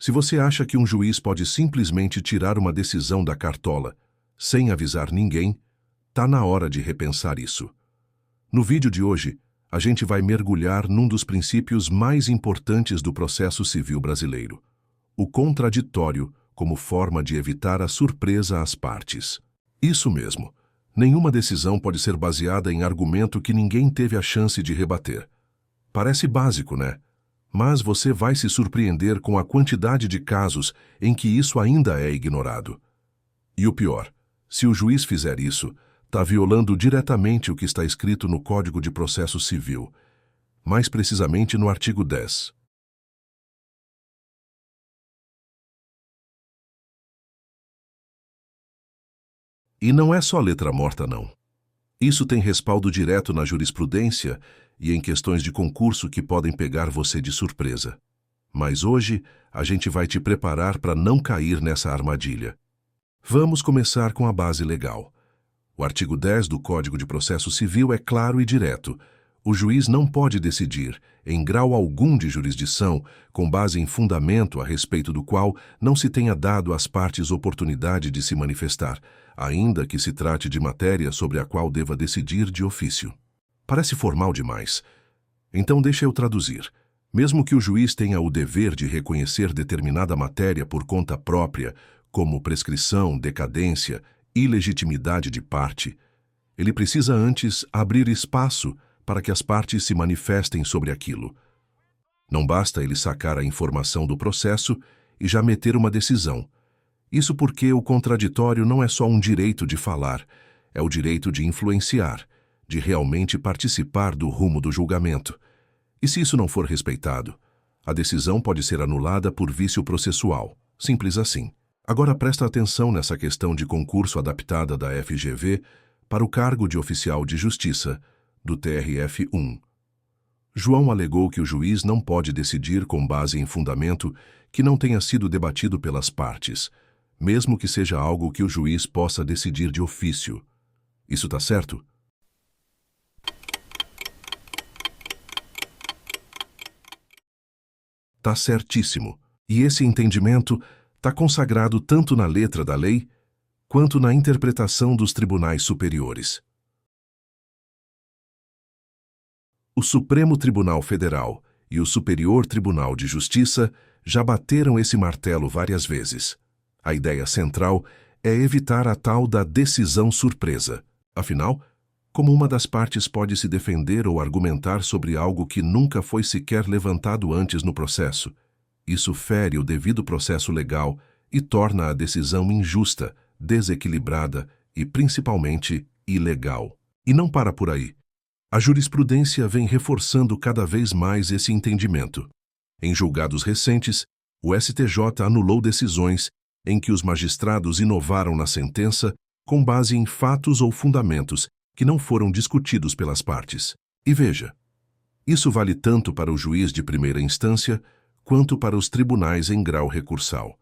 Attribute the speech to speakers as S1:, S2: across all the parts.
S1: Se você acha que um juiz pode simplesmente tirar uma decisão da cartola, sem avisar ninguém, tá na hora de repensar isso. No vídeo de hoje, a gente vai mergulhar num dos princípios mais importantes do processo civil brasileiro: o contraditório como forma de evitar a surpresa às partes. Isso mesmo, nenhuma decisão pode ser baseada em argumento que ninguém teve a chance de rebater. Parece básico, né? Mas você vai se surpreender com a quantidade de casos em que isso ainda é ignorado. E o pior, se o juiz fizer isso, está violando diretamente o que está escrito no Código de Processo Civil, mais precisamente no artigo 10. E não é só letra morta, não. Isso tem respaldo direto na jurisprudência e em questões de concurso que podem pegar você de surpresa. Mas hoje, a gente vai te preparar para não cair nessa armadilha. Vamos começar com a base legal. O artigo 10 do Código de Processo Civil é claro e direto. O juiz não pode decidir, em grau algum de jurisdição, com base em fundamento a respeito do qual não se tenha dado às partes oportunidade de se manifestar, ainda que se trate de matéria sobre a qual deva decidir de ofício. Parece formal demais. Então deixa eu traduzir. Mesmo que o juiz tenha o dever de reconhecer determinada matéria por conta própria, como prescrição, decadência, ilegitimidade de parte, ele precisa antes abrir espaço para que as partes se manifestem sobre aquilo. Não basta ele sacar a informação do processo e já meter uma decisão. Isso porque o contraditório não é só um direito de falar, é o direito de influenciar, de realmente participar do rumo do julgamento. E se isso não for respeitado, a decisão pode ser anulada por vício processual. Simples assim. Agora presta atenção nessa questão de concurso adaptada da FGV para o cargo de oficial de justiça, do TRF1. João alegou que o juiz não pode decidir com base em fundamento que não tenha sido debatido pelas partes, mesmo que seja algo que o juiz possa decidir de ofício. Isso tá certo? Tá certíssimo. E esse entendimento está consagrado tanto na letra da lei, quanto na interpretação dos tribunais superiores. O Supremo Tribunal Federal e o Superior Tribunal de Justiça já bateram esse martelo várias vezes. A ideia central é evitar a tal da decisão surpresa. Afinal, como uma das partes pode se defender ou argumentar sobre algo que nunca foi sequer levantado antes no processo? Isso fere o devido processo legal e torna a decisão injusta, desequilibrada e, principalmente, ilegal. E não para por aí. A jurisprudência vem reforçando cada vez mais esse entendimento. Em julgados recentes, o STJ anulou decisões em que os magistrados inovaram na sentença com base em fatos ou fundamentos que não foram discutidos pelas partes. E veja, isso vale tanto para o juiz de primeira instância quanto para os tribunais em grau recursal.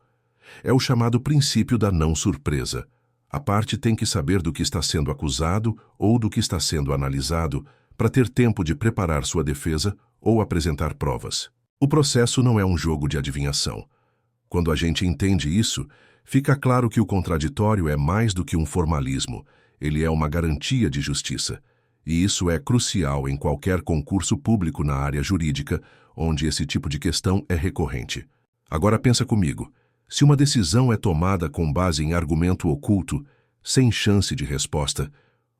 S1: É o chamado princípio da não surpresa. A parte tem que saber do que está sendo acusado ou do que está sendo analisado para ter tempo de preparar sua defesa ou apresentar provas. O processo não é um jogo de adivinhação. Quando a gente entende isso, fica claro que o contraditório é mais do que um formalismo, ele é uma garantia de justiça. E isso é crucial em qualquer concurso público na área jurídica, onde esse tipo de questão é recorrente. Agora pensa comigo, se uma decisão é tomada com base em argumento oculto, sem chance de resposta,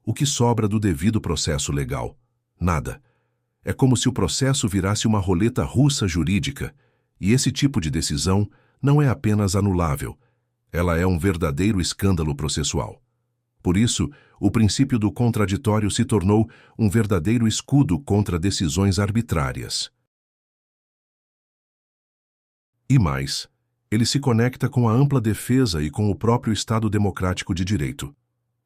S1: o que sobra do devido processo legal? Nada. É como se o processo virasse uma roleta russa jurídica, e esse tipo de decisão não é apenas anulável, ela é um verdadeiro escândalo processual. Por isso, o princípio do contraditório se tornou um verdadeiro escudo contra decisões arbitrárias. E mais, ele se conecta com a ampla defesa e com o próprio Estado democrático de direito.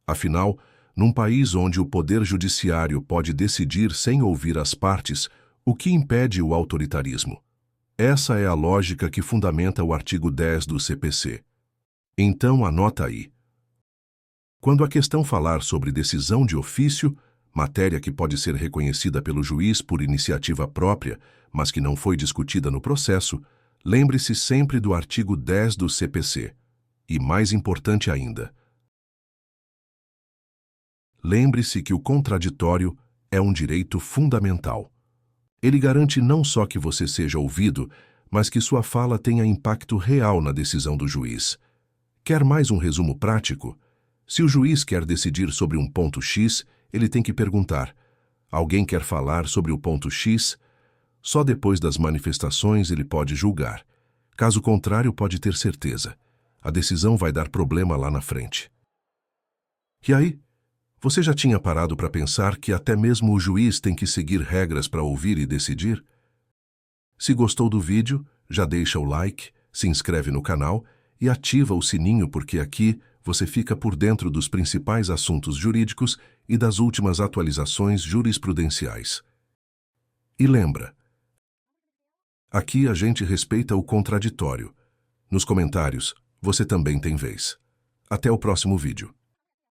S1: Afinal, num país onde o poder judiciário pode decidir sem ouvir as partes, o que impede o autoritarismo? Essa é a lógica que fundamenta o artigo 10 do CPC. Então anota aí. Quando a questão falar sobre decisão de ofício, matéria que pode ser reconhecida pelo juiz por iniciativa própria, mas que não foi discutida no processo, Lembre-se sempre do artigo 10 do CPC. E mais importante ainda, lembre-se que o contraditório é um direito fundamental. Ele garante não só que você seja ouvido, mas que sua fala tenha impacto real na decisão do juiz. Quer mais um resumo prático? Se o juiz quer decidir sobre um ponto X, ele tem que perguntar: alguém quer falar sobre o ponto X? Só depois das manifestações ele pode julgar. Caso contrário, pode ter certeza. A decisão vai dar problema lá na frente. E aí? Você já tinha parado para pensar que até mesmo o juiz tem que seguir regras para ouvir e decidir? Se gostou do vídeo, já deixa o like, se inscreve no canal e ativa o sininho, porque aqui você fica por dentro dos principais assuntos jurídicos e das últimas atualizações jurisprudenciais. E lembra, aqui a gente respeita o contraditório. Nos comentários, você também tem vez. Até o próximo vídeo.